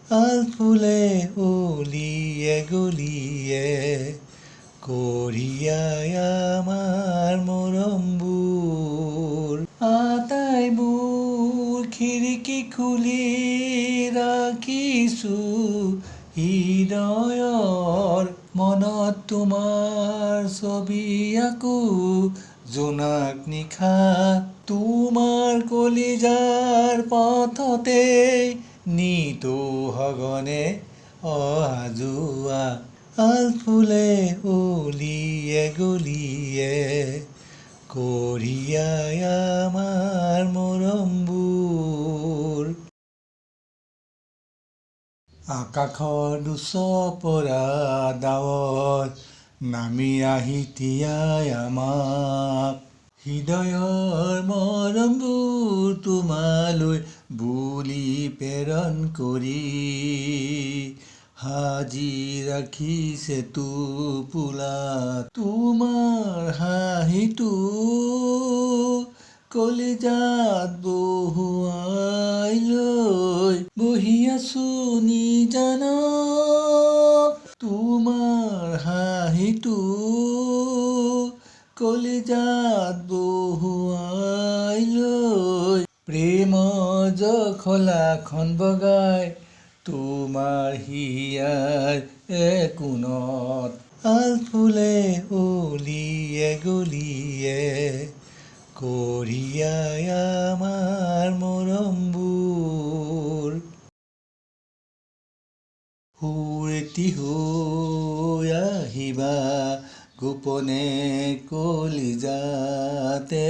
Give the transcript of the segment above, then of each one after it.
আলফুলে অলিয়ে গলিয়ে কঢ়িয়াই আমাৰ মৰমবোৰ আটাইবোৰ খিৰিকী খুলি ৰাখিছো হৃদয়ৰ মনত তোমাৰ ছবি আকো জোনাক নিশা তোমাৰ কলিজাৰ পথতে নিতৌ সঘনে অহা যোৱা আলফুলে অলিয়ে গলিয়ে কঢ়িয়াই আমাৰ মৰমবোৰ আকাশৰ দুচপৰা ডাৱৰ নামি আহি তিয়াই আমাক হৃদয়ৰ মৰমবোৰ তোমালৈ বুলি প্ৰেৰণ কৰি সাজি ৰাখিছে টোপোলাত তোমাৰ হাঁহিটো কলিজাত বহুৱাই লৈ বহি আছো নিজানত তোমাৰ হাঁহিটো কলিজাত বহুৱাই লৈ প্ৰেমৰ জখলাখন বগাই তোমাৰ হিয়াৰ একোণত আলফুলে অলিয়ে গলিয়ে কঢ়িয়াই আমাৰ মৰমবোৰ সুৰেতি হৈ আহিবা গোপনে কলিজাতে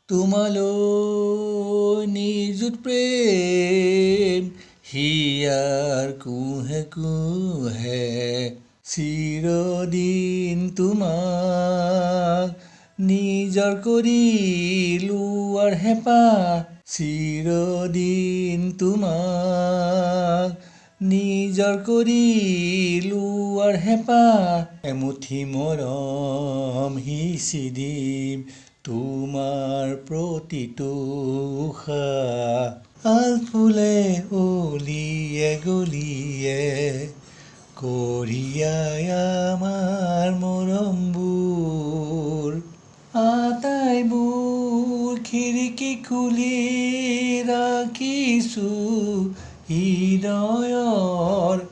তোমালৈ নিযুত প্ৰেম হিয়াৰ কুহে কুহে চিৰদিন তোমাক নিজৰ কৰি লোৱাৰ হেঁপাহ চিৰদিন তোমাক নিজৰ কৰি লোৱাৰ হেঁপাহ এমুঠি মৰম সিঁচি দিম তোমাৰ প্ৰতিটো উশাহ আলফুলে অলিয়ে গলিয়ে কঢ়িয়াই আমাৰ মৰমবোৰ আটাইবোৰ খিৰিকী খুলি ৰাখিছো হৃদয়ৰ